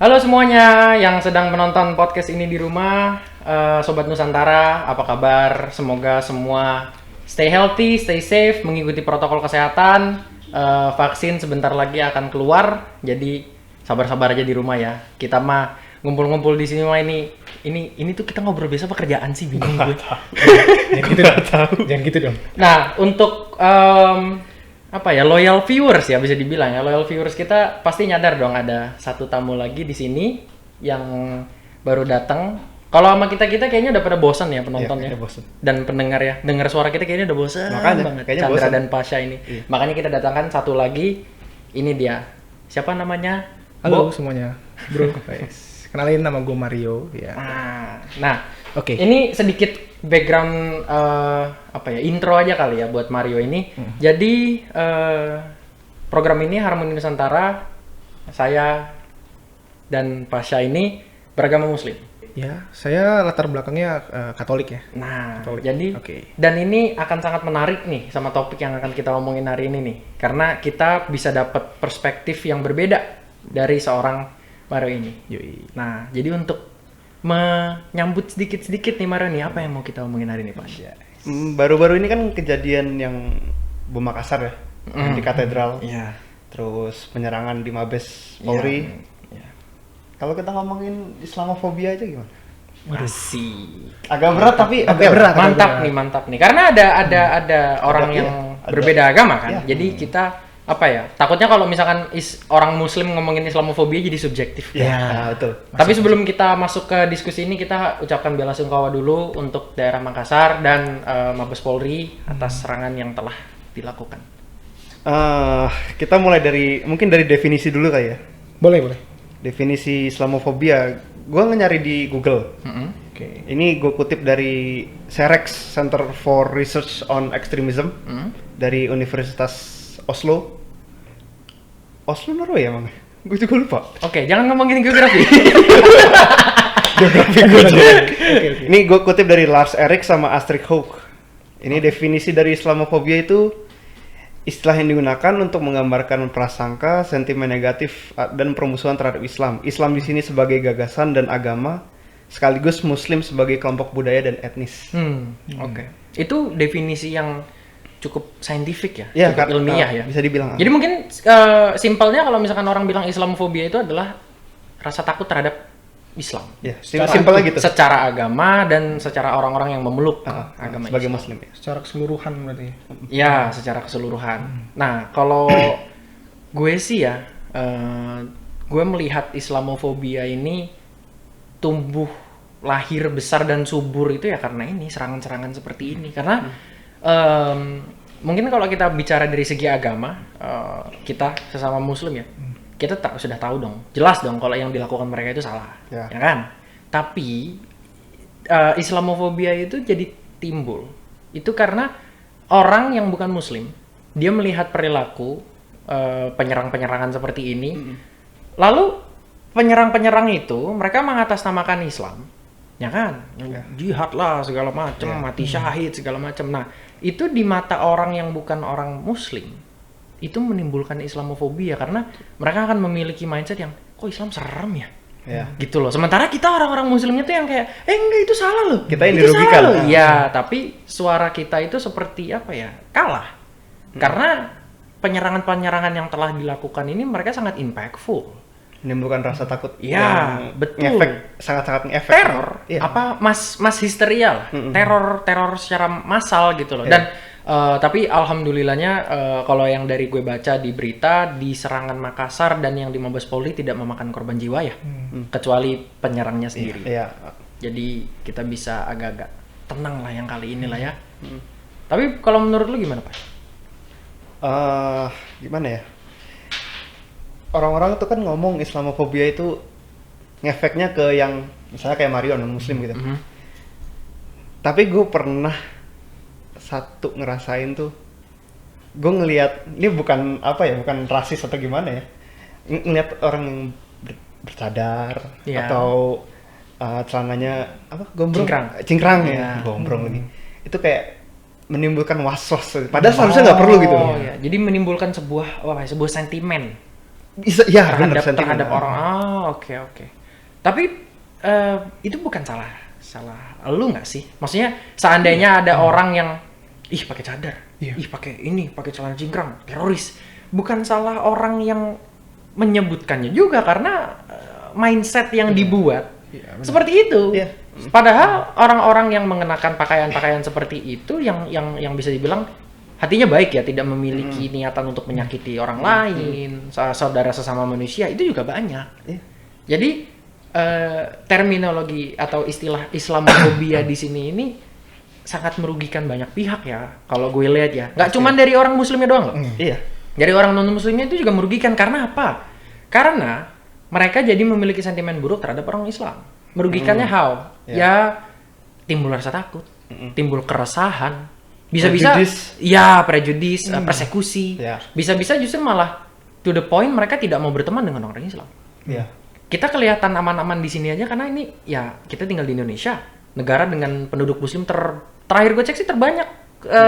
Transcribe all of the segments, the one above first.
Halo semuanya yang sedang menonton podcast ini di rumah, Sobat Nusantara, apa kabar? Semoga semua stay healthy, stay safe, mengikuti protokol kesehatan. Vaksin sebentar lagi akan keluar, jadi sabar-sabar aja di rumah ya. Kita mah ngumpul-ngumpul di sini mah ini tuh kita ngobrol biasa pekerjaan sih, bingung gue. Jangan gitu dong. Nah, untuk loyal viewers ya bisa dibilang ya, loyal viewers kita pasti nyadar dong ada satu tamu lagi di sini yang baru datang. Kalau sama kita kayaknya udah pada bosan ya penontonnya, dan pendengar ya, dengar suara kita kayaknya udah bosan banget. Chandra dan Pasha ini, makanya kita datangkan satu lagi. Ini dia, siapa namanya? Halo semuanya, bro. Kenalin, nama gue Mario ya. Nah, oke. Ini sedikit background intro aja kali ya buat Mario ini. Jadi program ini Harmoni Nusantara, saya dan Pasha ini beragama Muslim. Ya, saya latar belakangnya Katolik ya. Nah, Katolik. Jadi dan ini akan sangat menarik nih sama topik yang akan kita omongin hari ini nih, karena kita bisa dapat perspektif yang berbeda dari seorang Mario ini. Yoi. Nah, jadi untuk menyambut sedikit-sedikit nih Mario nih, apa yang mau kita omongin hari ini, Pak? Baru-baru ini kan kejadian yang bom Makassar ya, di katedral. Terus penyerangan di Mabes Polri. Kalau kita ngomongin Islamofobia aja gimana? Masih agak berat tapi mantap nih. Karena ada orang yang berbeda agama kan. Jadi kita takutnya kalau misalkan orang Muslim ngomongin Islamofobia jadi subjektif. Betul. Tapi sebelum kita masuk ke diskusi ini, kita ucapkan belasungkawa dulu untuk daerah Makassar dan Mabes Polri atas serangan yang telah dilakukan. Kita mulai dari definisi dulu kali ya. Boleh. Definisi Islamofobia, gue nyari di Google. Ini gue kutip dari CEREX, Center for Research on Extremism, dari Universitas Oslo, Norway ya, Mang? Gue juga lupa. Oke, jangan ngomongin geografi. Ini gue kutip dari Lars Erik sama Astrid Hoek. Ini definisi dari Islamofobia itu istilah yang digunakan untuk menggambarkan prasangka, sentimen negatif dan permusuhan terhadap Islam. Islam di sini sebagai gagasan dan agama, sekaligus Muslim sebagai kelompok budaya dan etnis. Itu definisi yang cukup saintifik ya, cukup ilmiah ya. Bisa dibilang. Jadi mungkin simpelnya kalau misalkan orang bilang Islamofobia itu adalah rasa takut terhadap Islam. Simpelnya gitu. Secara agama dan secara orang-orang yang memeluk agama sebagai Islam. Muslim ya. Secara keseluruhan berarti. Ya, secara keseluruhan. Nah, kalau gue sih ya, gue melihat Islamofobia ini tumbuh, lahir, besar dan subur itu ya karena ini serangan-serangan seperti ini. Karena mungkin kalau kita bicara dari segi agama, kita sesama Muslim ya, kita sudah tahu dong, jelas dong kalau yang dilakukan mereka itu salah, ya kan? Tapi Islamofobia itu jadi timbul itu karena orang yang bukan Muslim, dia melihat perilaku penyerang-penyerangan seperti ini, lalu penyerang-penyerang itu mereka mengatasnamakan Islam, ya kan? Jihad lah segala macam, mati syahid segala macam. Nah, itu di mata orang yang bukan orang Muslim itu menimbulkan Islamofobia karena mereka akan memiliki mindset yang kok Islam serem ya, gitu loh. Sementara kita orang-orang Muslimnya tuh yang kayak enggak, itu salah loh, kita yang dirugikan. Ya, tapi suara kita itu seperti kalah karena penyerangan-penyerangan yang telah dilakukan ini mereka sangat impactful, menimbulkan rasa takut. Betul. Ngefek, sangat ngefek. Teror, mass hysteria lah, teror secara massal gitu loh. Dan tapi alhamdulillahnya kalau yang dari gue baca di berita, di serangan Makassar dan yang di Mabes Polri tidak memakan korban jiwa ya, kecuali penyerangnya sendiri. Jadi kita bisa agak-agak tenang lah yang kali ini lah ya. Tapi kalau menurut lu gimana, Pak? Gimana ya? Orang-orang tuh kan ngomong Islamofobia itu ngefeknya ke yang misalnya kayak Mario non-Muslim gitu. Tapi gue pernah satu ngerasain tuh, gue ngelihat ini bukan rasis atau gimana ya, ngeliat orang yang bercadar atau celananya cingkrang ya, gombrong lagi, itu kayak menimbulkan was-was, padahal seharusnya nggak perlu gitu. Jadi menimbulkan sebuah sentimen Bisa ya benar terhadap orang. Oke. Tapi itu bukan salah lu nggak sih? Maksudnya seandainya ada orang yang pakai cadar, pakai celana cingkrang, teroris. Bukan salah orang yang menyebutkannya juga karena mindset yang dibuat seperti itu. Padahal orang-orang yang mengenakan pakaian-pakaian seperti itu yang bisa dibilang hatinya baik ya, tidak memiliki niatan untuk menyakiti orang lain, saudara sesama manusia, itu juga banyak. Jadi terminologi atau istilah Islamofobia di sini ini sangat merugikan banyak pihak ya, kalau gue lihat ya. Nggak cuma dari orang muslimnya doang loh. Dari orang non-muslimnya itu juga merugikan. Karena apa? Karena mereka jadi memiliki sentimen buruk terhadap orang Islam. Merugikannya how? Ya timbul rasa takut, timbul keresahan, bisa-bisa prejudis, persekusi. Bisa-bisa justru malah to the point mereka tidak mau berteman dengan orang Islam. Kita kelihatan aman-aman di sini aja karena ini ya kita tinggal di Indonesia, negara dengan penduduk muslim terakhir gue cek sih terbanyak.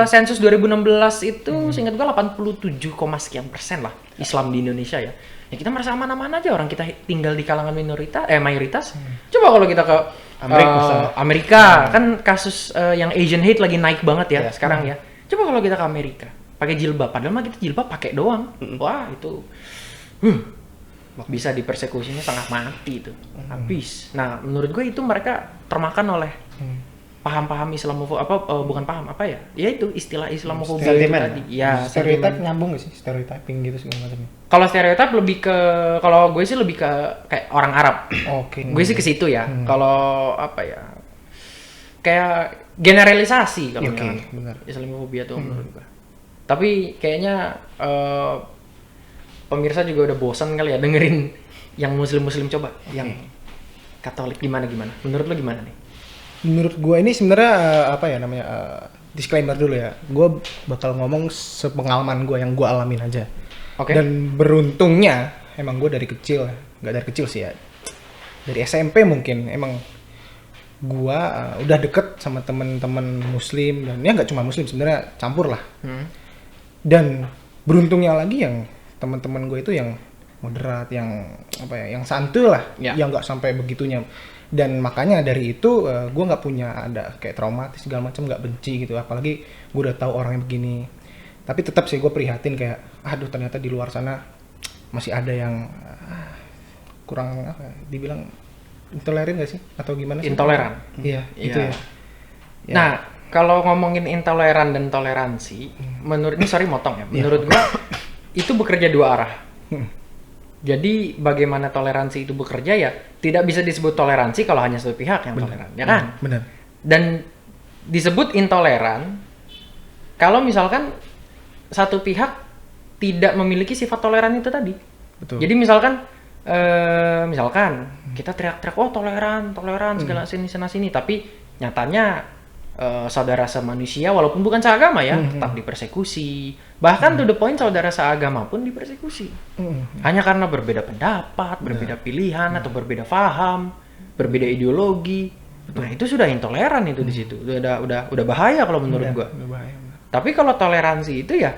Sensus 2016 itu seingat gue 87, sekian persen lah Islam di Indonesia ya. Ya kita merasa aman-aman aja, orang kita tinggal di kalangan mayoritas. Coba kalau kita ke Amerika kan kasus yang Asian hate lagi naik banget ya sekarang ya. Coba kalau kita ke Amerika pakai jilbab, padahal mah kita jilbab pakai doang. Wah itu bisa dipersekusinya setengah mati itu, habis. Nah menurut gue itu mereka termakan oleh paham-paham Islamofobia, bukan paham apa ya? Ya itu istilah Islamofobia itu tadi. Ya, stereotip nyambung gak sih? Stereotyping gitu segala macam. Kalau stereotip lebih ke, kalau gue sih lebih ke kayak orang Arab. Gue sih ke situ ya. Kalau apa ya? Kayak generalisasi kalau Islamofobia tuh menurut gue. Tapi kayaknya pemirsa juga udah bosan kali ya dengerin yang muslim-muslim. Coba yang Katolik gimana? Menurut lo gimana nih? Menurut gue ini sebenarnya disclaimer dulu ya. Gue bakal ngomong sepengalaman gue yang gue alamin aja. Dan beruntungnya emang gue dari kecil, nggak dari kecil sih ya, dari SMP mungkin emang gue udah deket sama temen-temen muslim, dan ya nggak cuma muslim sebenarnya, campur lah. Dan beruntungnya lagi yang teman-teman gue itu yang moderat, yang yang santuy lah, yang nggak sampai begitunya. Dan makanya dari itu gue nggak punya ada kayak traumatis segala macam, nggak benci gitu, apalagi gue udah tahu orangnya begini. Tapi tetap sih gue prihatin kayak aduh ternyata di luar sana masih ada yang kurang dibilang intoleran gak sih atau gimana sih? Intoleran. Iya gitu ya. Nah kalau ngomongin intoleran dan toleransi, menurut menurut gue itu bekerja dua arah. Jadi bagaimana toleransi itu bekerja ya tidak bisa disebut toleransi kalau hanya satu pihak yang toleran, ya kan? Benar. Dan disebut intoleran kalau misalkan satu pihak tidak memiliki sifat toleran itu tadi. Betul. Jadi misalkan kita teriak-teriak toleran segala sini, tapi nyatanya saudara semanusia walaupun bukan seagama ya tetap dipersekusi. Bahkan to the point saudara seagama pun dipersekusi. Hanya karena berbeda pendapat, berbeda pilihan atau berbeda paham, berbeda ideologi. Nah, itu sudah intoleran itu di situ. Udah bahaya kalau menurut gua. Tapi kalau toleransi itu ya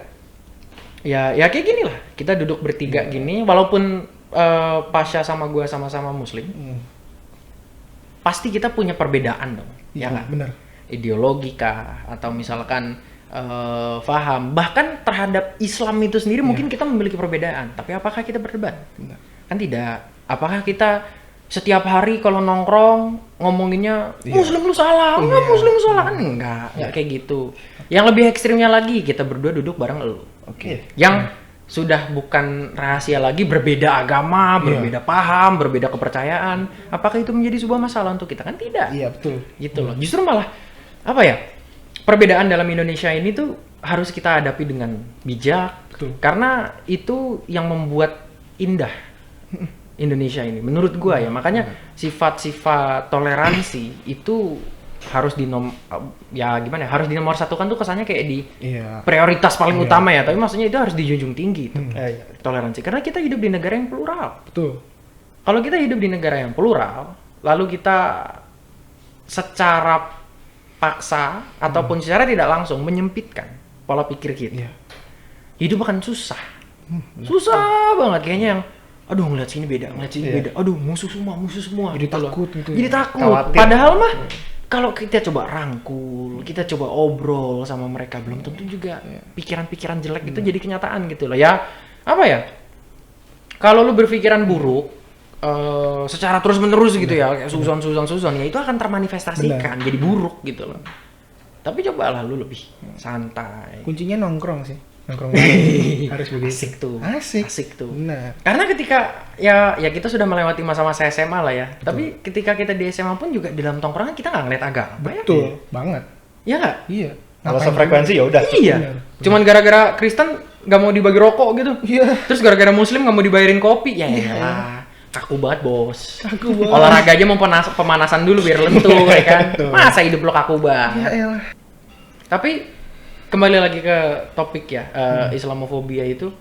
kayak gini lah. Kita duduk bertiga gini walaupun Pasha sama gua sama-sama muslim. Pasti kita punya perbedaan dong. Ya kan? Benar. Ideologi kah atau misalkan paham, bahkan terhadap Islam itu sendiri mungkin kita memiliki perbedaan, tapi apakah kita berdebat? Kan tidak. Apakah kita setiap hari kalau nongkrong ngomonginnya muslim lu salah, muslim lu salah? Kan enggak kayak gitu. Yang lebih ekstrimnya lagi, kita berdua duduk bareng lu. Yang sudah bukan rahasia lagi, berbeda agama, berbeda paham, berbeda kepercayaan. Apakah itu menjadi sebuah masalah untuk kita? Kan tidak. Iya, betul. Gitu loh. Justru malah perbedaan dalam Indonesia ini tuh harus kita hadapi dengan bijak. Betul. Karena itu yang membuat indah Indonesia ini menurut gua ya. Makanya sifat-sifat toleransi itu harus harus dinomorsatukan tuh kesannya kayak di prioritas paling utama ya, tapi maksudnya itu harus dijunjung tinggi tuh. Toleransi karena kita hidup di negara yang plural. Betul. Kalau kita hidup di negara yang plural, lalu kita secara paksa ataupun secara tidak langsung menyempitkan pola pikir kita, hidup akan susah. Susah banget kayaknya. Yang aduh ngeliat sini beda, beda, aduh musuh semua. Jadi gitu takut loh. gitu. Jadi takut. Khawatir. Padahal mah kalau kita coba rangkul, kita coba obrol sama mereka, belum tentu juga pikiran-pikiran jelek itu jadi kenyataan gitu loh. Ya apa ya? Kalau lu berpikiran buruk secara terus-menerus gitu ya, kayak suzon, ya itu akan termanifestasikan jadi buruk gitu loh. Tapi cobalah lu lebih santai. Kuncinya nongkrong sih. Nongkrong harus begitu. Asik tuh. Nah, karena ketika ya kita sudah melewati masa-masa SMA lah ya. Betul. Tapi ketika kita di SMA pun juga di dalam tongkrongan kita nggak ngeliat agama. Betul banget. Iya nggak? Iya. Kalau sefrekuensi ya udah. Iya. Cuman gara-gara Kristen nggak mau dibagi rokok gitu. Iya. Terus gara-gara Muslim nggak mau dibayarin kopi. Ya elah. Kaku banget bos. Olahraga aja mau pemanasan dulu biar lentur ya kan. Masa hidup lo kaku banget. Ya elah. Tapi kembali lagi ke topik ya, Islamofobia itu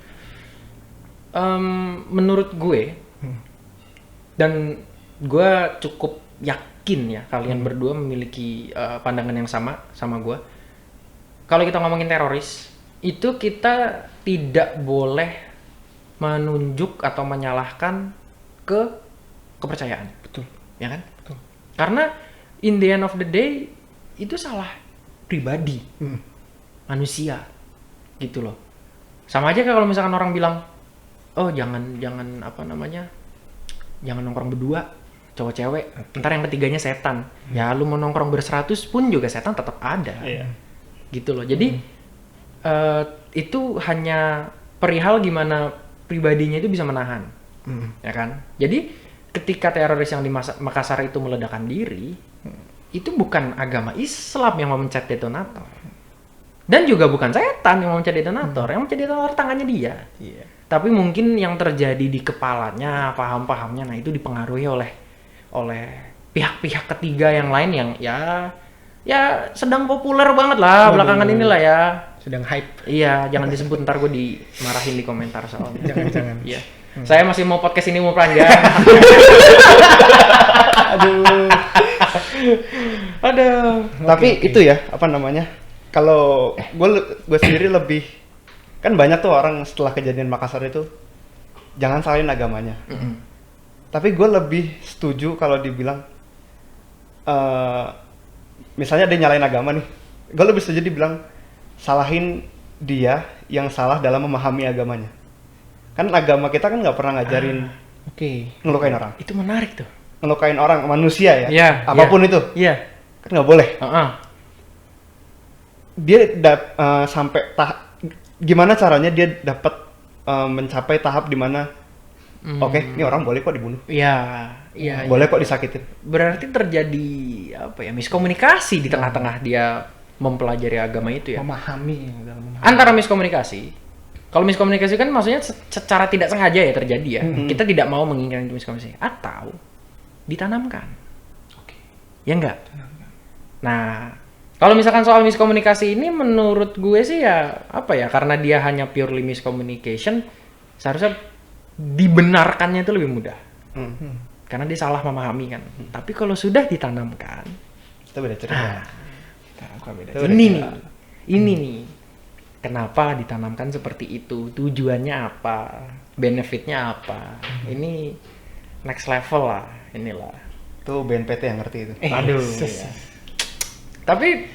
menurut gue dan gue cukup yakin ya kalian berdua memiliki pandangan yang sama gue. Kalau kita ngomongin teroris itu kita tidak boleh menunjuk atau menyalahkan ke kepercayaan. Betul. Ya kan? Betul. Karena in the end of the day itu salah pribadi. Manusia gitu loh. Sama aja kalau misalkan orang bilang, oh jangan jangan nongkrong berdua cowok cewek, ntar yang ketiganya setan. Ya lu mau nongkrong ber-100 pun juga setan tetap ada. Gitu loh. Jadi itu hanya perihal gimana pribadinya itu bisa menahan. Ya kan? Jadi ketika teroris yang di Makassar itu meledakkan diri, itu bukan agama Islam yang memencet detonator. Dan juga bukan setan yang memencet detonator, yang memencet detonator tangannya dia. Iya. Tapi mungkin yang terjadi di kepalanya, paham-pahamnya, nah itu dipengaruhi oleh pihak-pihak ketiga yang lain yang ya sedang populer banget lah belakangan inilah ya. Sedang hype. Iya, jangan disebut ntar gue dimarahin di komentar soalnya. Jangan. Iya. Saya masih mau podcast ini mau panjang. Aduh. Tapi itu ya, apa namanya? Kalau gue sendiri lebih, kan banyak tuh orang setelah kejadian Makassar itu jangan salahin agamanya. Tapi gue lebih setuju kalau dibilang misalnya dia nyalain agama nih, gue lebih setuju dibilang salahin dia yang salah dalam memahami agamanya. Kan agama kita kan nggak pernah ngajarin ngelukain orang. Itu menarik tuh. Ngelukain orang, manusia ya. Iya. Apapun itu. Iya. Kan nggak boleh. Dia sampai gimana caranya dia dapat mencapai tahap dimana oke, ini orang boleh kok dibunuh. Iya. Boleh kok disakitin. Berarti terjadi miskomunikasi di tengah-tengah dia mempelajari agama itu ya. Memahami. Antara miskomunikasi. Kalau miskomunikasi kan maksudnya secara tidak sengaja ya terjadi ya. Kita tidak mau menginginkan itu miskomunikasi atau ditanamkan. Ya enggak? Nah, kalau misalkan soal miskomunikasi ini menurut gue sih ya karena dia hanya purely miscommunication, seharusnya dibenarkannya itu lebih mudah. Karena dia salah memahami kan. Tapi kalau sudah ditanamkan, itu beda cerita. Ini nih. Kenapa ditanamkan seperti itu? Tujuannya apa? Benefitnya apa? Ini next level lah, inilah. Itu BNPT yang ngerti itu. Aduh. Ya. Tapi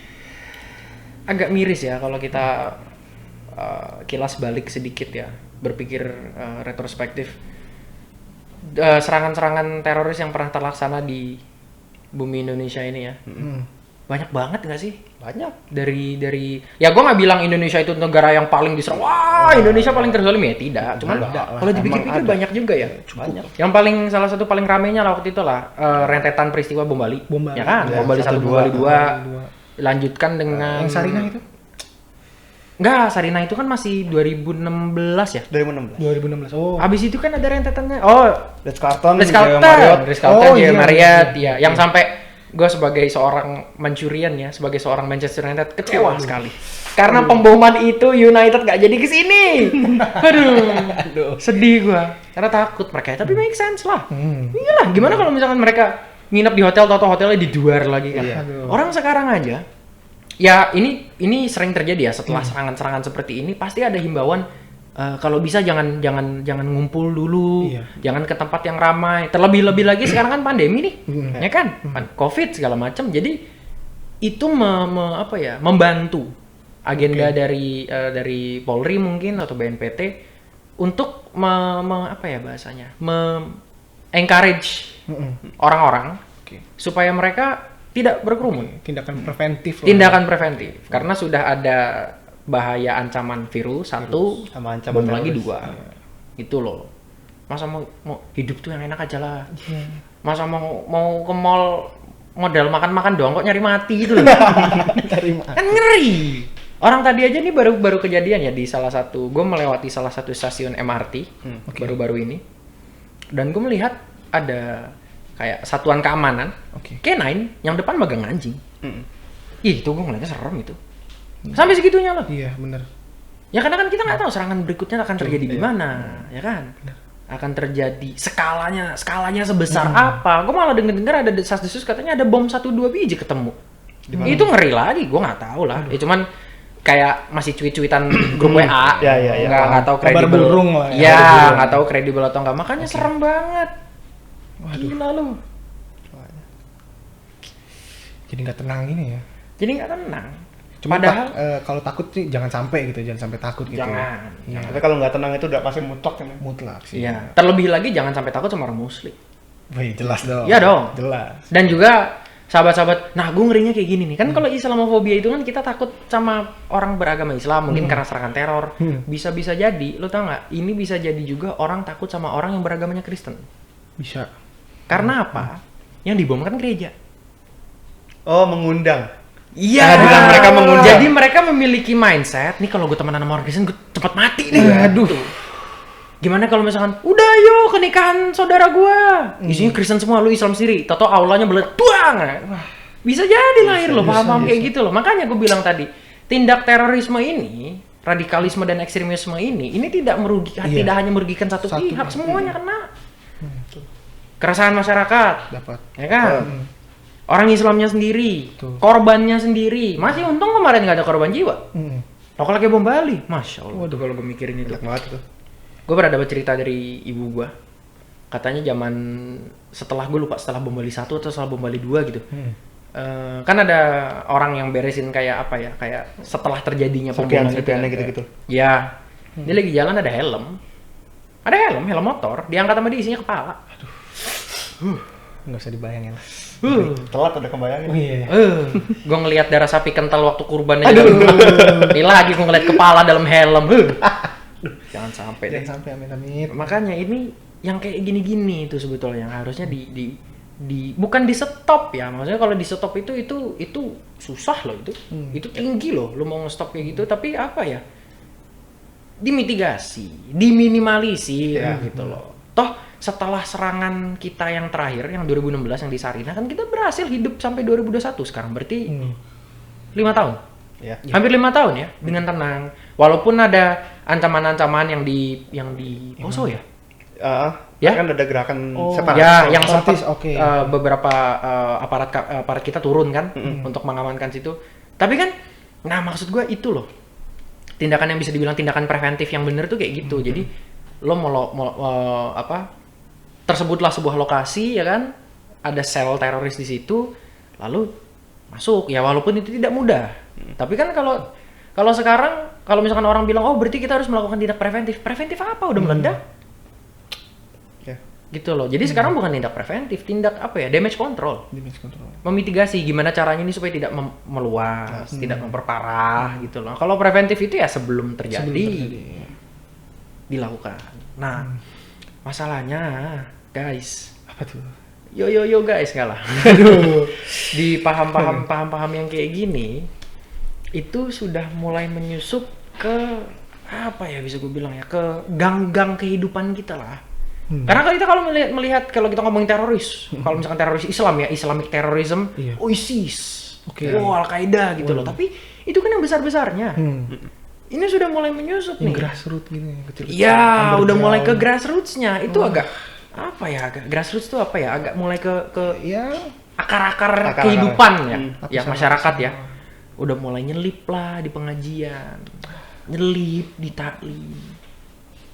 agak miris ya kalau kita kilas balik sedikit ya, berpikir retrospektif. Serangan-serangan teroris yang pernah terlaksana di bumi Indonesia ini ya. Banyak banget nggak sih? Banyak. Dari ya gue nggak bilang Indonesia itu negara yang paling diserang. Wah, Indonesia paling terzalim ya tidak. Cuman kalau dipikir-pikir banyak juga ya. Banyak. Yang salah satu paling ramainya lah waktu itu lah rentetan peristiwa bom Bali. Ya kan? Bom Bali 1, bom Bali 2. Lanjutkan dengan yang Sarinah itu? Enggak, Sarinah itu kan masih 2016 ya? 2016. Oh. Abis itu kan ada rentetannya. Oh, Ritz-Carlton, Marriott, ya. Yang sampai gue sebagai seorang Mancurian ya, sebagai seorang Manchester United kecewa sekali. Karena pemboman itu United gak jadi kesini. Aduh, sedih gue. Karena takut mereka. Tapi make sense lah. Iyalah, gimana kalau misalkan mereka nginep di hotel atau hotelnya di luar lagi kan? Orang sekarang aja. Ya ini sering terjadi ya setelah serangan-serangan seperti ini pasti ada himbauan kalau bisa jangan ngumpul dulu, jangan ke tempat yang ramai. Terlebih lagi sekarang kan pandemi nih, ya kan, COVID segala macam. Jadi itu membantu agenda dari Polri mungkin atau BNPT untuk encourage orang-orang supaya mereka tidak berkerumun. Tindakan preventif. Karena sudah ada bahaya ancaman virus satu, sama ancaman bom lagi dua, gitu loh. Masa mau hidup tuh yang enak aja lah. Masa mau ke mall modal makan doang kok nyari mati gitu loh. Kan ngeri. Orang tadi aja nih baru kejadian ya di gue melewati salah satu stasiun MRT baru-baru ini, dan gue melihat ada kayak satuan keamanan K9 yang depan megang anjing. Ih, itu gue ngeliatnya serem itu. Sampai segitunya loh. Iya, benar. Ya karena kan kita nggak tahu serangan berikutnya akan terjadi di mana, ya kan? Akan terjadi skalanya sebesar apa? Gue malah dengar ada desas-desus katanya ada bom 1-2 biji ketemu. Itu ngeri lagi, gue nggak tahu lah. Ya cuman kayak masih cuit-cuitan grup WA. Nggak tahu kredibel. Ya, nggak tahu kredibel atau nggak. Makanya serem banget. Gila lu. Jadi nggak tenang ini ya. Jadi nggak tenang. Padahal kalau takut sih jangan sampai takut gitu. Jangan. Tapi kalau nggak tenang itu udah pasti mutlak kan? Mutlak sih. Iya. Terlebih lagi jangan sampai takut sama orang muslim. Wih, jelas dong. Iya dong. Jelas. Dan juga sahabat-sahabat, nah gue ngerinya kayak gini nih. Kan kalau Islamofobia itu kan kita takut sama orang beragama Islam, mungkin karena serangan teror. Bisa-bisa jadi, lo tau nggak? Ini bisa jadi juga orang takut sama orang yang beragamanya Kristen. Bisa. Karena apa? Yang dibom kan gereja. Oh, mengundang. Iya, mereka mengundang. Jadi mereka memiliki mindset, nih kalau gue temenan sama orang Kristen, gue cepat mati nih. Aduh. Gimana kalau misalkan, udah yuk ke nikahan saudara gue, isinya Kristen semua, lu Islam sendiri, tato aulanya tuang. Bisa jadi lahir loh, paham-paham kayak gitu loh. Makanya gue bilang tadi, tindak terorisme ini, radikalisme dan ekstremisme ini tidak merugikan, tidak hanya merugikan satu pihak, semuanya kena. Keresahan masyarakat, dapat, ya kan? Orang Islamnya sendiri, korbannya sendiri. Masih untung kemarin nggak ada korban jiwa. Kalau kayak bom Bali, masya Allah. Waduh, kalau gue mikirin itu. Banget itu. Gue pernah dapat cerita dari ibu gue. Katanya zaman setelah bom Bali 1 atau setelah bom Bali 2 gitu. Kan ada orang yang beresin kayak setelah terjadinya pemboman gitu. Ya, dia lagi jalan ada helm motor, diangkat sama dia isinya kepala. Nggak usah dibayangin. Telat udah kebayangin. Gue ngelihat darah sapi kental waktu kurban aja. Ini lagi gue ngeliat kepala dalam helm. Jangan sampai. Amin. Makanya ini yang kayak gini-gini itu sebetulnya yang harusnya bukan di stop ya. Maksudnya kalau di stop itu susah loh itu. Itu tinggi loh. Lu mau nge-stop kayak gitu, tapi apa ya? Dimitigasi, diminimalisir gitu loh. Toh setelah serangan kita yang terakhir yang 2016 yang di Sarinah kan kita berhasil hidup sampai 2021 sekarang, berarti 5 tahun. Hampir 5 tahun ya dengan tenang. Walaupun ada ancaman-ancaman yang di Poso ya. Kan ada gerakan separatis. Ya, yang sempat beberapa aparat kita turun kan untuk mengamankan situ. Tapi kan, nah maksud gue itu loh, tindakan yang bisa dibilang tindakan preventif yang bener tuh kayak gitu. Jadi lo tersebutlah sebuah lokasi ya kan, ada sel teroris di situ, lalu masuk ya walaupun itu tidak mudah. Tapi kan kalau sekarang kalau misalkan orang bilang berarti kita harus melakukan tindak preventif apa, udah meledak gitu loh. Jadi sekarang bukan tindak preventif, tindak damage control, memitigasi gimana caranya ini supaya tidak meluas, tidak memperparah gitu loh. Kalau preventif itu ya sebelum terjadi. Dilakukan. Nah masalahnya guys, apa tuh? Yo guys, kalah. Di paham-paham yang kayak gini itu sudah mulai menyusup ke apa ya, bisa gue bilang ya, ke gang-gang kehidupan kita lah. Karena kalau kita melihat kalau kita ngomongin teroris, kalau misalkan teroris Islam ya, Islamic terrorism, ISIS, Al-Qaeda gitu loh. Tapi itu kan yang besar-besarnya. Ini sudah mulai menyusup nih. Grassroots gitu ya, kecil-kecil. Iya, udah mulai ke grassroots-nya. Itu agak apa ya? Grassroots tuh apa ya? Agak mulai ke ya akar-akar kehidupan ya masyarakat ya. Udah mulai nyelip lah di pengajian. Nyelip di taklim.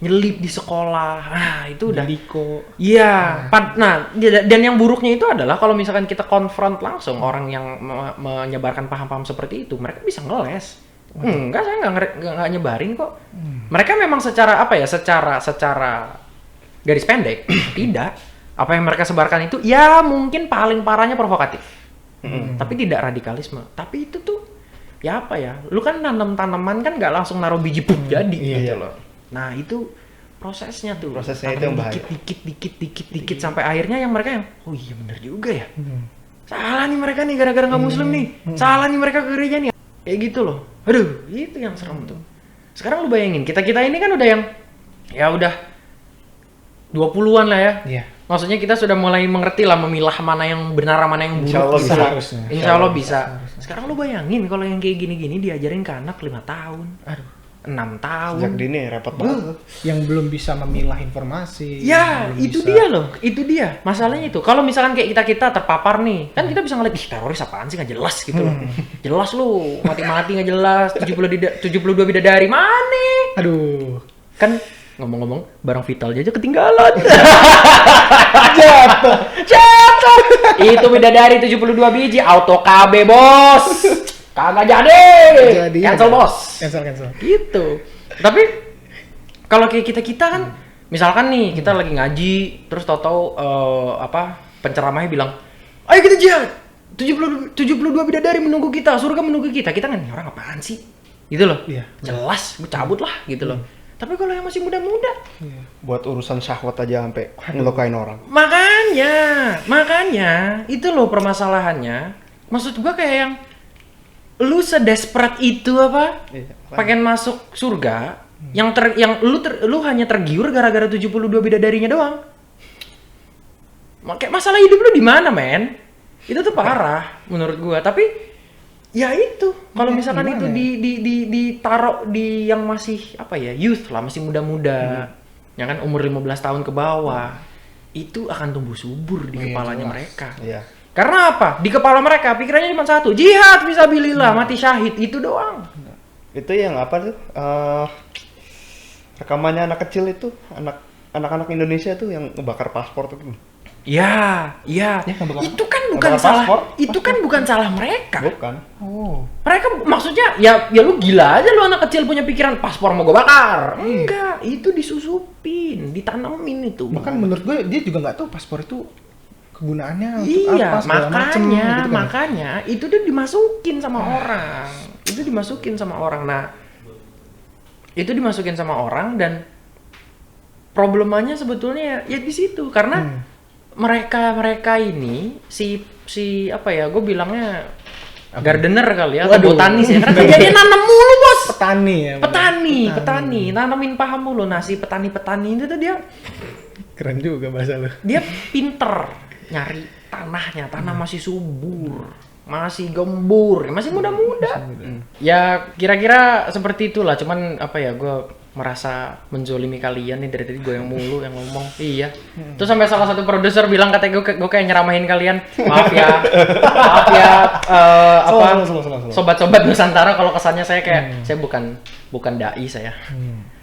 nyelip di sekolah. Nah, itu udah Liko. iya. Nah, dan yang buruknya itu adalah kalau misalkan kita konfront langsung orang yang menyebarkan paham-paham seperti itu, mereka bisa ngeles. Enggak, saya nggak nyebarin kok. Mereka memang secara apa ya? Secara garis pendek tidak. Apa yang mereka sebarkan itu ya mungkin paling parahnya provokatif. Tapi tidak radikalisme. Tapi itu tuh ya apa ya? Lu kan nanam tanaman kan nggak langsung naruh biji pun jadi gitu loh. Nah, itu prosesnya tuh. Prosesnya itu yang bahaya. Dikit sampai akhirnya yang mereka yang oh iya bener juga ya. Salah nih mereka nih gara-gara nggak muslim nih. Salah nih mereka ke gereja nih. Kayak gitu loh. Aduh, itu yang serem tuh. Sekarang lu bayangin, kita ini kan udah yang ya udah 20-an lah ya. Iya. Maksudnya kita sudah mulai mengerti lah memilah mana yang benar, mana yang buruk. Insya Allah bisa. Sekarang lu bayangin kalau yang kayak gini-gini diajarin ke anak 5 tahun. Aduh, 6 tahun. Sejak dini repot banget. Yang belum bisa memilah informasi. Ya, itu bisa. Dia loh. Itu dia. Masalahnya itu. Kalau misalkan kayak kita terpapar nih, kan kita bisa ngeliat, ih teroris apaan sih, nggak jelas gitu loh. Jelas lu, mati-mati nggak jelas, 72 bidadari, mana? Aduh. Kan ngomong-ngomong, barang vital aja ketinggalan. Jatuh. Itu bidadari 72 biji, auto KB bos. Kagak jadi. Cancel bos. Cancel. Gitu. Tapi kalau kayak kita kan, misalkan nih kita lagi ngaji, terus tahu-tahu penceramahnya bilang, ayo kita jihad. 72 bidadari menunggu kita, surga menunggu kita. Kita kan, orang apaan sih? Gitu loh. Iya. Jelas, gue cabut lah gitu loh. Tapi kalau yang masih muda-muda, buat urusan syahwat aja sampai ngelukain orang. Makanya itu loh permasalahannya. Maksud gua kayak yang lu sedesperate itu apa? Pengen masuk surga, yang lu hanya tergiur gara-gara 72 bidadarinya doang. Kayak masalah hidup lu di mana, men? Itu tuh parah menurut gua. Tapi ya itu, kalau misalkan itu ditaruh di yang masih apa ya, youth lah, masih muda-muda, yang kan umur 15 tahun ke bawah, itu akan tumbuh subur di kepalanya mereka. Iya. Karena apa? Di kepala mereka pikirannya cuma satu, jihad fisabilillah, mati syahid, itu doang. Itu yang apa tuh? Rekamannya anak kecil itu, anak-anak Indonesia tuh yang ngebakar paspor tuh. Iya. Itu kan bukan Bakar salah. paspor. Itu kan bukan salah mereka. Bukan. Oh. Mereka maksudnya ya lu gila aja lu anak kecil punya pikiran paspor mau gue bakar. Enggak, itu disusupin, ditanamin itu. Bahkan menurut gue dia juga nggak tahu paspor itu kegunaannya untuk iya, apa segala macem, gitu kan. makanya itu dia dimasukin sama orang. Itu dimasukin sama orang. Nah, itu dimasukin sama orang dan problemanya sebetulnya ya di situ karena mereka ini si apa ya, gue bilangnya gardener kali ya, atau botanis ya, karena dia nanam mulu bos. Petani, nanamin paham mulu. Nah si petani itu tuh dia keren juga bahasa lu. Dia pinter nyari tanahnya, tanah masih subur, masih gembur, masih muda-muda. Ya kira-kira seperti itulah. Cuman apa ya, gue merasa menzolimi kalian nih dari tadi, gue yang mulu yang ngomong. Iya. Terus sampai salah satu produser bilang katanya gue kayak nyeramahin kalian. Maaf ya. Sobat-sobat Nusantara kalau kesannya saya kayak saya bukan dai saya.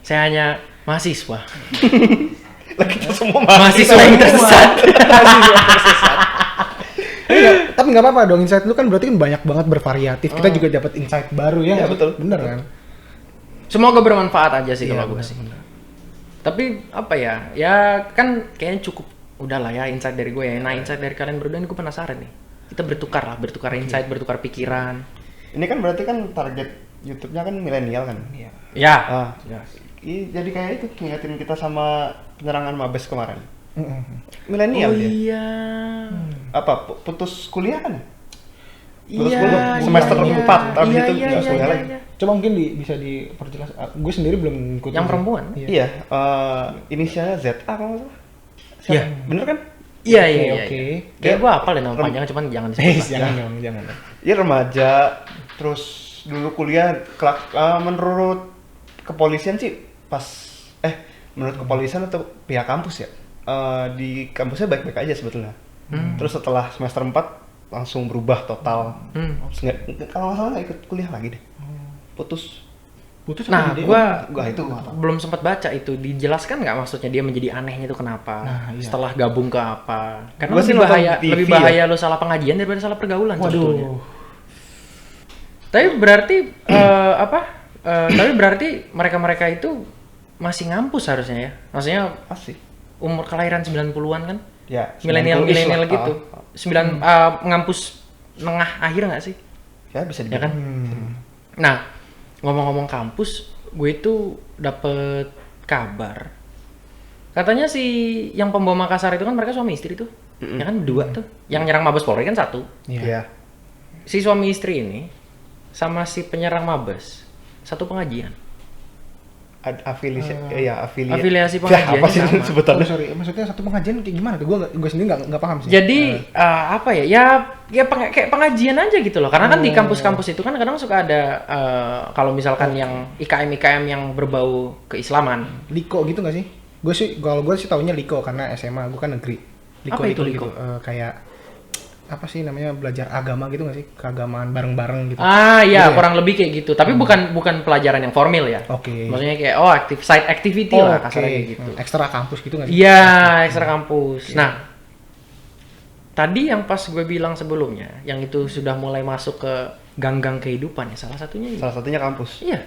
Saya hanya mahasiswa. Kita semua mahasiswa yang tersesat. Tapi nggak apa-apa dong, insight lu kan berarti kan banyak banget bervariatif. Kita juga dapat insight baru ya. Iya betul. Bener kan? Semoga bermanfaat aja sih kalau gue sih. Bener. Tapi apa ya? Ya kan kayaknya cukup udahlah ya insight dari gue ya. Nah, insight dari kalian berdua ini gue penasaran nih. Kita bertukar insight, bertukar pikiran. Ini kan berarti kan target YouTube-nya kan milenial kan? Iya. Ya. Jadi kayak itu ngingetin kita sama penyerangan Mabes kemarin. Milenial dia. Iya. Apa putus kuliah kan? Iya. Semester 4 tapi itu enggak kuliah lagi. Coba mungkin bisa diperjelas. Gue sendiri belum ikut. Yang perempuan? Iya. Inisialnya ZA kalau nggak salah. Iya. Bener kan? Iya. Oke. Kayak gue hafal deh nama panjangnya, cuman jangan disebut. Jangan. Iya remaja, terus dulu kuliah menurut kepolisian sih menurut kepolisian atau pihak kampus ya, di kampusnya baik-baik aja sebetulnya. Terus setelah semester 4 langsung berubah total. Kalau nggak salah nggak ikut kuliah lagi deh. Putus. Putus Nah, apa gua itu belum sempat baca itu, dijelaskan nggak maksudnya dia menjadi anehnya itu kenapa? Nah, iya. Setelah gabung ke apa? Karena Gua sih lebih bahaya lo salah pengajian daripada salah pergaulan sebetulnya. Tapi berarti tapi berarti mereka itu masih ngampus harusnya ya? Maksudnya Pasti. umur kelahiran 90-an kan? Ya, Milenial gitu. Ngampus tengah akhir nggak sih? Ya bisa Ya dibilang. kan? Nah, ngomong-ngomong kampus, gue itu dapet kabar. Katanya si yang pembawa Makassar itu kan mereka suami istri tuh. Ya kan 2 tuh. Yang nyerang Mabes Polri kan 1. Iya. Si suami istri ini sama si penyerang Mabes 1 pengajian. Afiliasi pengajian apa sih sama. sebutannya? Sorry, maksudnya satu pengajian kayak gimana tuh? Gue sendiri nggak paham sih. Jadi apa ya? Kayak pengajian aja gitu loh. Karena kan di kampus-kampus itu kan kadang suka ada kalau misalkan yang IKM yang berbau keislaman. Liko gitu nggak sih? Kalau gue sih taunya Liko karena SMA gue kan negeri. Apa itu Liko? Gitu. Kayak apa sih namanya, belajar agama gitu nggak sih? Keagamaan bareng-bareng gitu. Iya, gitu kurang lebih kayak gitu. Tapi bukan pelajaran yang formal ya. Oke. Maksudnya kayak side activity lah kasarnya kayak gitu. Ekstra kampus gitu nggak sih? Iya, ekstra kampus. Nah, tadi yang pas gue bilang sebelumnya, yang itu sudah mulai masuk ke gang-gang kehidupan ya, salah satunya ini. Salah satunya kampus. Iya.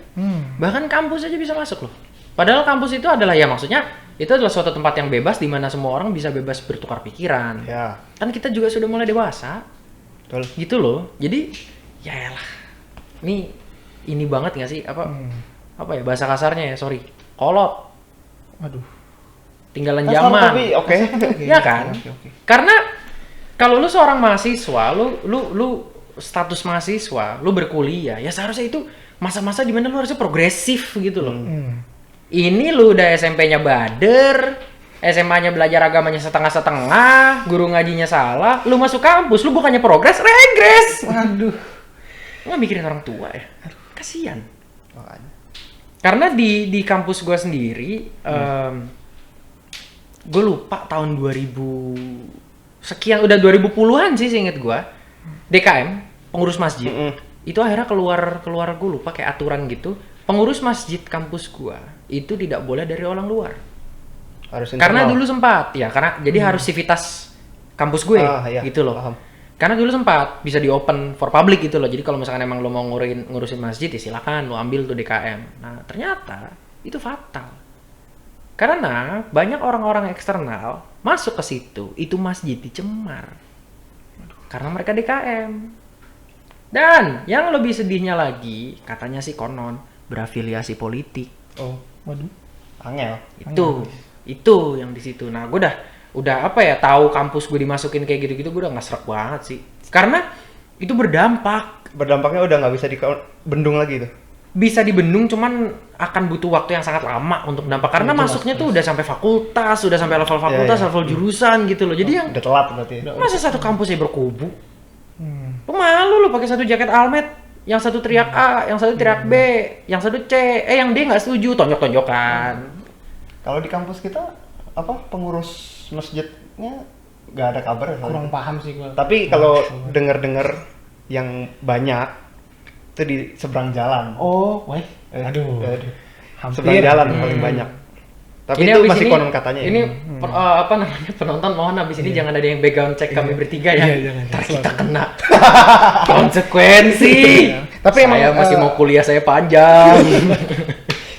Bahkan kampus aja bisa masuk loh. Padahal kampus itu adalah ya maksudnya itu adalah suatu tempat yang bebas di mana semua orang bisa bebas bertukar pikiran. Ya. Kan kita juga sudah mulai dewasa. Betul. Gitu loh. Jadi ya elah. Ini banget nggak sih apa ya bahasa kasarnya ya, sorry. Kolot. Aduh. Tinggalan Kasar zaman. tapi oke. Ya kan? Oke. Karena kalau lu seorang mahasiswa, lu status mahasiswa, lu berkuliah, ya seharusnya itu masa-masa di mana lu harusnya progresif gitu loh. Ini lu udah SMP-nya bader, SMA-nya belajar agamanya setengah-setengah, guru ngajinya salah, lu masuk kampus, lu bukannya progres, regres. Waduh. Nggak mikirin orang tua ya. Kasian. Karena di kampus gua sendiri, gue lupa tahun 2000 sekian, udah 2010-an sih seinget gua, DKM, pengurus masjid, itu akhirnya keluar gue lupa kayak aturan gitu, pengurus masjid kampus gua itu tidak boleh dari orang luar. Harus karena dulu sempat ya, karena jadi harus sivitas kampus gue gitu loh. Paham. Karena dulu sempat bisa di open for public gitu loh. Jadi kalau misalkan emang lo mau ngurusin masjid ya silakan lo ambil tuh DKM. Nah, ternyata itu fatal. Karena banyak orang-orang eksternal masuk ke situ, itu masjid dicemar. Karena mereka DKM. Dan yang lebih sedihnya lagi, katanya sih konon berafiliasi politik. Oh, waduh. Angel. Itu yang di situ. Nah, gue udah apa ya, tahu kampus gue dimasukin kayak gitu-gitu, gue udah nggak srek banget sih. Karena itu berdampak. Berdampaknya udah nggak bisa dibendung lagi tuh. Bisa dibendung, cuman akan butuh waktu yang sangat lama untuk dampak. Karena masuknya tuh udah sampai fakultas, udah sampai level fakultas, level jurusan gitu loh. Jadi yang udah telat berarti. Masa satu kampus ya berkubu? Lu malu lu pakai satu jaket almet, yang satu teriak A, yang satu teriak B, yang satu C, yang D nggak setuju, tonjok-tonjokan. Kalau di kampus kita pengurus masjidnya nggak ada kabar ya? Kurang paham sih gua. Tapi kalau dengar yang banyak itu di seberang jalan. Oh, wah. Aduh. Seberang jalan paling banyak. Tapi ini itu masih konon katanya. Ini apa namanya, penonton mohon abis ini jangan ada yang background check kami bertiga ya. Ntar kita kena konsekuensi. Tapi emang saya masih mau kuliah, saya panjang.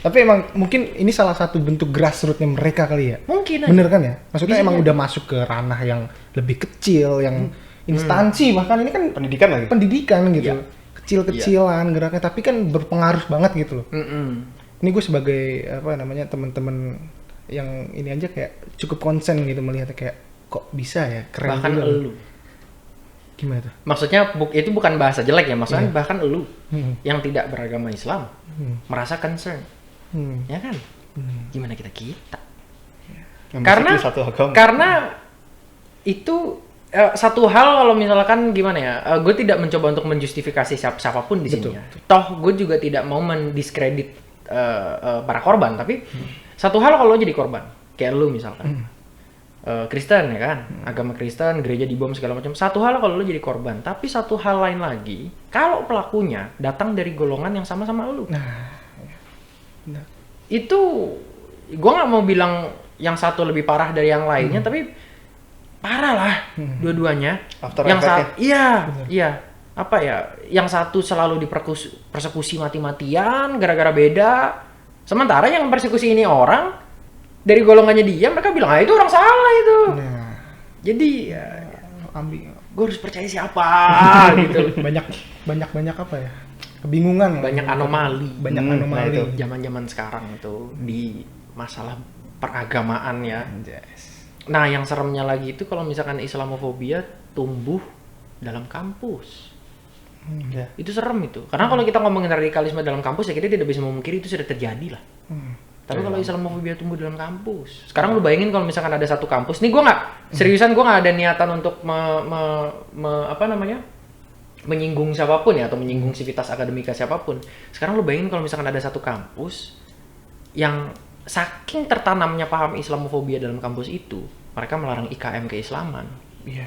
Tapi emang mungkin ini salah satu bentuk grassroots-nya mereka kali ya. Mungkin. Bener kan ya? Maksudnya emang udah masuk ke ranah yang lebih kecil, yang instansi, bahkan ini kan pendidikan lagi. Pendidikan gitu. Kecil-kecilan geraknya, tapi kan berpengaruh banget gitu loh. Ini gue sebagai teman-teman yang ini aja kayak cukup konsen gitu melihatnya, kayak kok bisa ya, keren. Bahkan juga elu. Gimana tuh? Maksudnya itu bukan bahasa jelek ya, maksudnya bahkan elu yang tidak beragama Islam merasa concern. Ya kan? Gimana kita? Karena itu satu hal, kalau misalkan gimana ya, gue tidak mencoba untuk menjustifikasi siapapun di sini ya. Toh gue juga tidak mau mendiskredit para korban, tapi satu hal kalau lo jadi korban, kayak lu misalkan Kristen ya kan, agama Kristen, gereja dibom segala macam. Satu hal kalau lo jadi korban, tapi satu hal lain lagi kalau pelakunya datang dari golongan yang sama-sama lu. Itu gue nggak mau bilang yang satu lebih parah dari yang lainnya, tapi parah lah dua-duanya. Iya, apa ya? Yang satu selalu persekusi mati-matian gara-gara beda, sementara yang persekusi ini orang dari golongannya dia, mereka bilang itu orang salah itu. Jadi gue harus percaya siapa gitu. banyak apa ya? Kebingungan. Banyak anomali. Anomali. Zaman-zaman sekarang itu di masalah peragamaan ya. Nah, yang seremnya lagi itu kalau misalkan Islamofobia tumbuh dalam kampus. Itu serem itu. Karena kalau kita ngomongin radikalisme dalam kampus ya kita tidak bisa memungkiri itu sudah terjadi lah. Tapi kalau Islamofobia tumbuh dalam kampus, sekarang lu bayangin kalau misalkan ada satu kampus, nih gue nggak ada niatan untuk menyinggung siapapun ya atau menyinggung sivitas akademika siapapun. Sekarang lu bayangin kalau misalkan ada satu kampus yang saking tertanamnya paham Islamofobia dalam kampus itu, mereka melarang IKM keislaman. Iya,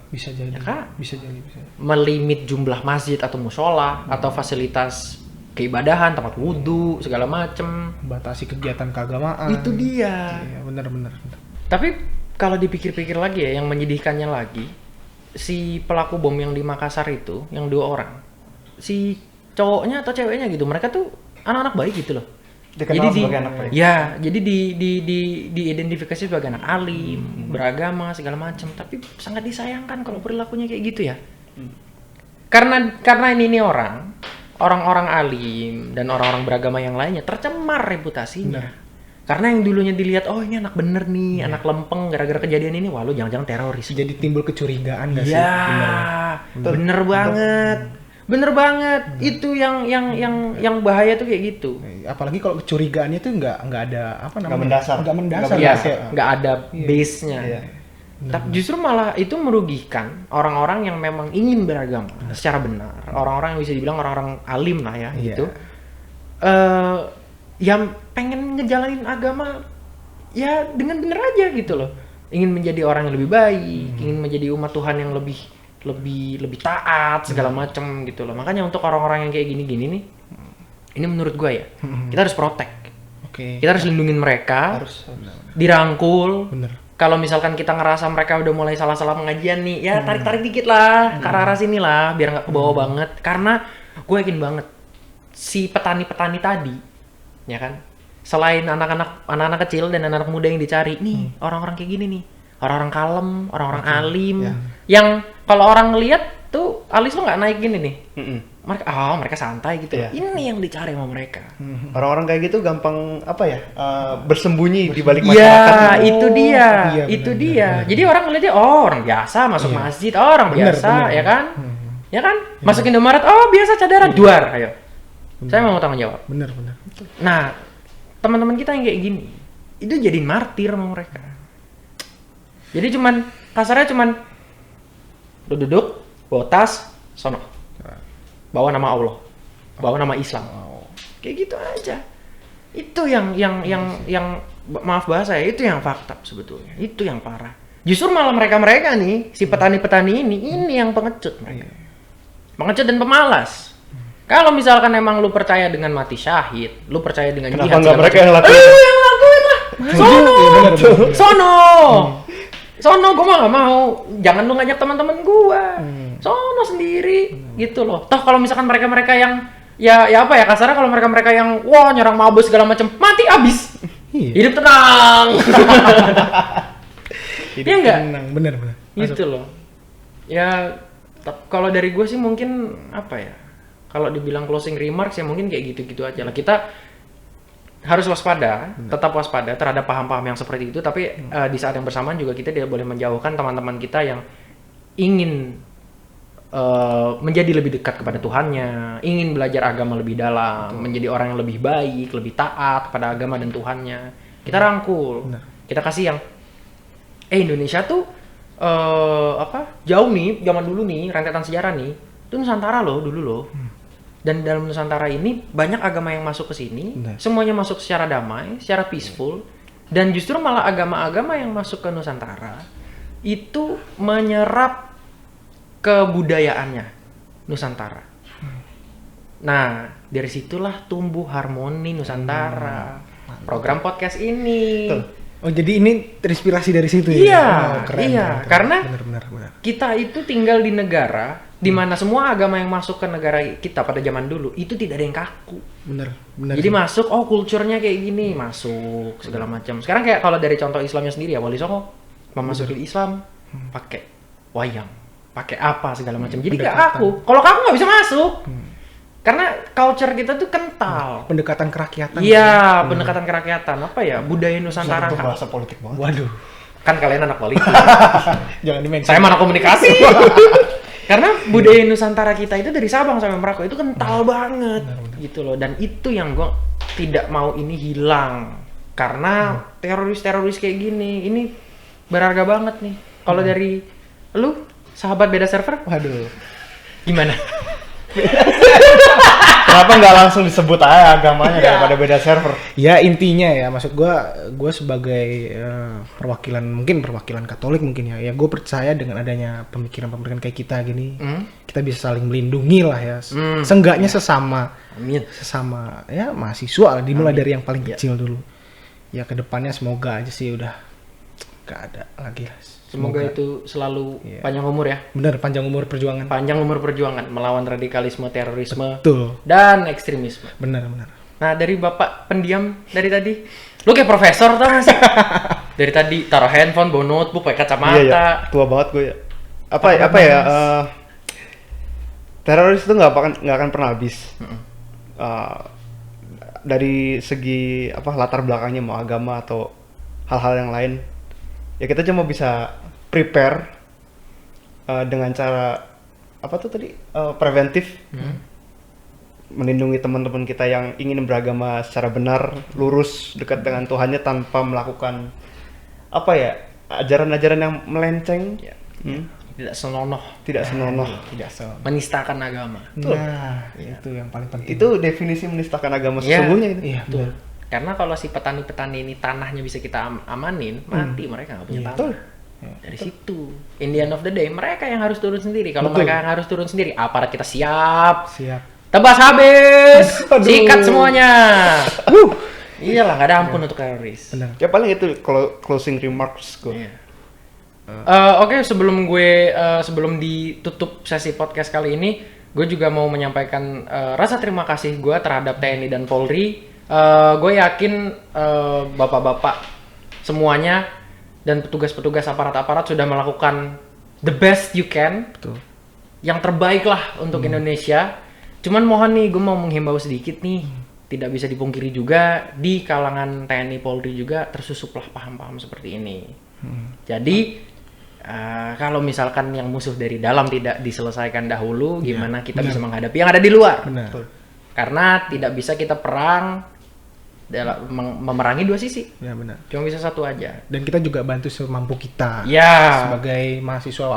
bisa jadi. Ya kan? Bisa jadi. Melimit jumlah masjid atau musola atau fasilitas keibadahan, tempat wudhu, segala macem. Batasi kegiatan keagamaan. Itu dia. Iya, benar. Tapi kalau dipikir-pikir lagi ya, yang menyedihkannya lagi, si pelaku bom yang di Makassar itu, yang 2 orang, si cowoknya atau ceweknya gitu, mereka tuh anak-anak baik gitu loh. Dikenal sebagai anak baik. Ya, jadi diidentifikasi sebagai anak alim, beragama segala macam, tapi sangat disayangkan kalau perilakunya kayak gitu ya. Karena ini orang-orang alim dan orang-orang beragama yang lainnya tercemar reputasinya. Karena yang dulunya dilihat, oh ini anak bener nih, anak lempeng gara-gara kejadian ini, wah lu jangan-jangan teroris. Jadi timbul kecurigaan nggak sih? Bener banget. Bener banget, itu yang bahaya tuh kayak gitu. Apalagi kalau kecurigaannya tuh nggak ada apa namanya? Nggak mendasar. Nggak ada base-nya. Tapi justru malah itu merugikan orang-orang yang memang ingin beragama secara benar. Orang-orang yang bisa dibilang orang-orang alim lah ya, gitu. Yang pengen ngejalanin agama ya dengan bener aja gitu loh. Ingin menjadi orang yang lebih baik, ingin menjadi umat Tuhan yang lebih taat segala macam gitu loh. Makanya untuk orang-orang yang kayak gini-gini nih, ini menurut gue ya, kita harus protect. Kita harus lindungin mereka, dirangkul. Kalau misalkan kita ngerasa mereka udah mulai salah-salah pengajian nih, ya tarik-tarik dikit lah ke arah sini lah, biar nggak kebawa banget. Karena gue yakin banget si petani-petani tadi, ya kan, selain anak-anak kecil dan anak-anak muda yang dicari, nih orang-orang kayak gini nih, orang-orang kalem, orang-orang alim, yang kalau orang ngelihat tuh alis lo nggak naik gini nih, mereka santai gitu. Ini yang dicari sama mereka. Orang-orang kayak gitu gampang bersembunyi di balik masyarakat. Itu dia. Jadi orang ngeliatnya orang biasa masuk masjid, orang biasa, ya kan? Ya kan? Masuk Indomaret, biasa cadaran, duar, ayo. Saya mau tanggung jawab. Bener. Nah, teman-teman kita yang kayak gini, itu jadiin martir sama mereka. Jadi kasarnya lu duduk, bawa tas, sono. Bawa nama Allah, bawa nama Islam. Kayak gitu aja. Itu yang maaf bahasa ya, itu yang fakta sebetulnya. Itu yang parah. Justru malah mereka nih, si petani-petani ini yang pengecut mereka. Pengecut dan pemalas. Kalau misalkan emang lu percaya dengan mati syahid, lu percaya dengan jihad, kenapa nggak mereka yang lakuin? Lu yang lakuin lah. Sono, gue mah gak mau. Jangan lu ngajak teman-teman gue. Sono sendiri, gitu loh. Toh kalau misalkan mereka yang ya apa ya kasarnya, kalau mereka yang nyerang mabes segala macam, mati abis. Hidup tenang. Iya enggak? Bener. Gitu loh. Ya kalau dari gue sih mungkin apa ya? Kalau dibilang closing remarks ya mungkin kayak gitu-gitu aja lah. Kita harus waspada, tetap waspada terhadap paham-paham yang seperti itu, tapi di saat yang bersamaan juga kita tidak boleh menjauhkan teman-teman kita yang ingin menjadi lebih dekat kepada Tuhannya, ingin belajar agama lebih dalam, menjadi orang yang lebih baik, lebih taat kepada agama dan Tuhannya. Kita rangkul, kita kasih yang Indonesia tuh jauh nih, zaman dulu nih, rentetan sejarah nih, itu Nusantara loh dulu loh. Dan dalam Nusantara ini banyak agama yang masuk ke sini, semuanya masuk secara damai, secara peaceful, dan justru malah agama-agama yang masuk ke Nusantara itu menyerap kebudayaannya Nusantara. Nah, dari situlah tumbuh harmoni Nusantara. Program podcast ini. Betul. Oh, jadi ini terinspirasi dari situ ya? Iya, keren, iya. keren. Karena benar. kita itu tinggal di negara di mana semua agama yang masuk ke negara kita pada zaman dulu itu tidak ada yang kaku. Bener. Jadi masuk, kulturnya kayak gini, masuk segala macam. Sekarang kayak kalau dari contoh Islamnya sendiri ya, Wali Songo memasuki Islam pakai wayang, pakai apa segala macam. Jadi kayak kaku. Kalau kaku nggak bisa masuk. Karena culture kita tuh kental. Pendekatan kerakyatan. Iya, pendekatan kerakyatan. Apa ya? Budaya Nusantara. Itu bahasa politik banget. Waduh. Kan kalian anak politik. Jangan dimention. Saya mana komunikasi. Karena budaya Nusantara kita itu dari Sabang sampai Merauke itu kental banget. Gitu loh. Dan itu yang gue tidak mau ini hilang. Karena teroris-teroris kayak gini, ini berharga banget nih. Kalau dari lu, sahabat beda server? Waduh. Gimana? Kenapa nggak langsung disebut aja agamanya daripada beda server? Ya intinya ya, maksud gue sebagai perwakilan Katolik mungkin ya. Ya gue percaya dengan adanya pemikiran-pemikiran kayak kita gini, kita bisa saling melindungi lah ya. Seenggaknya sesama ya mahasiswa lah, dimulai dari yang paling kecil dulu. Ya kedepannya semoga aja sih udah gak ada lagi lah. Semoga itu selalu panjang umur ya. Bener, panjang umur perjuangan. Panjang umur perjuangan melawan radikalisme, terorisme, betul, dan ekstremisme. Bener. Nah, dari Bapak pendiam dari tadi, lu kayak profesor tau gak sih? Dari tadi taruh handphone, bawa notebook, pakai kacamata. Iya, tua banget gue ya. Apa ya? Teroris itu nggak akan pernah habis. Dari segi latar belakangnya, mau agama atau hal-hal yang lain. Ya kita cuma bisa prepare dengan cara preventif, melindungi teman-teman kita yang ingin beragama secara benar, lurus, dekat dengan Tuhannya tanpa melakukan ajaran-ajaran yang melenceng, tidak senonoh, menistakan agama. Nah, itu yang paling penting. Itu definisi menistakan agama sesungguhnya itu. Iya, betul. Karena kalau si petani-petani ini tanahnya bisa kita amanin, mati mereka nggak punya tanah. Betul. Dari situ, in the end of the day, mereka yang harus turun sendiri. Kalau mereka yang harus turun sendiri, aparat kita siap. Tebas habis, sikat semuanya. Iyalah, nggak ada ampun untuk teroris. Benar. Ya paling itu kalau closing remarks gue. Iya. Oke, sebelum ditutup sesi podcast kali ini, gue juga mau menyampaikan rasa terima kasih gue terhadap TNI dan Polri. Gue yakin bapak-bapak semuanya dan petugas-petugas aparat-aparat sudah melakukan the best you can. Betul. Yang terbaik lah untuk Indonesia. Cuman mohon nih, gue mau menghimbau sedikit nih. Tidak bisa dipungkiri juga, di kalangan TNI Polri juga tersusuplah paham-paham seperti ini. Jadi kalau misalkan yang musuh dari dalam tidak diselesaikan dahulu, gimana kita bisa menghadapi yang ada di luar? Benar. Karena tidak bisa kita perang dalam memerangi dua sisi. Ya benar. Cuma bisa satu aja. Dan kita juga bantu semampu kita. Ya. Sebagai mahasiswa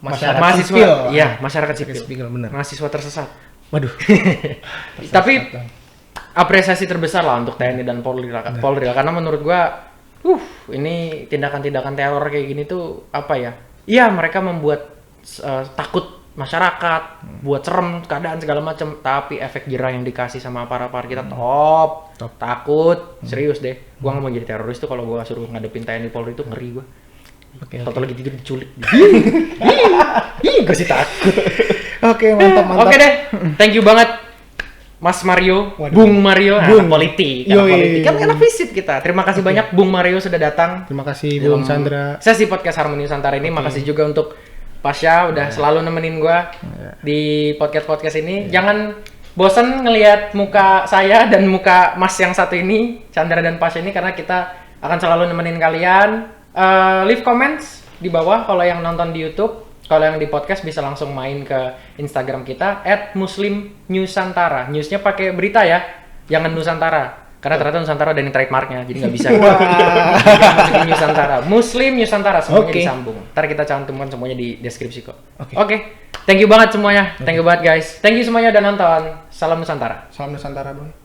mahasiswa. Iya, masyarakat sipil. Benar. Mahasiswa tersesat. Waduh. Tapi apresiasi terbesar lah untuk TNI dan Polri karena menurut gua ini tindakan-tindakan teror kayak gini tuh iya mereka membuat takut masyarakat, buat serem keadaan segala macam, tapi efek jerah yang dikasih sama para kita top. Takut, serius deh. Gua nggak mau jadi teroris tuh kalau gua suruh ngadepin TNI Polri tuh ngeri gua. Atau lagi tidur diculik. Gua sih takut. Oke, mantap. Oke deh, thank you banget Mas Mario, Bung Mario, anak politik. Kan anak FISIP kita. Terima kasih banyak Bung Mario sudah datang. Terima kasih Bung Chandra. Sesi podcast Harmoni Nusantara ini. Makasih juga untuk Pasha udah selalu nemenin gua di podcast ini. Jangan bosan ngelihat muka saya dan muka Mas yang satu ini, Chandra dan Pasha ini, karena kita akan selalu nemenin kalian. Leave comments di bawah kalau yang nonton di YouTube. Kalau yang di podcast bisa langsung main ke Instagram kita @muslimnusantara. Newsnya pakai berita ya, jangan Nusantara. Karena ternyata Nusantara ada yang trademarknya, jadi nggak bisa. Muslim Nusantara, Muslim Nusantara, semuanya disambung. Ntar kita cantumkan semuanya di deskripsi kok. Oke. Thank you banget semuanya. Thank you banget guys. Thank you semuanya udah nonton. Salam Nusantara. Salam Nusantara, Bang.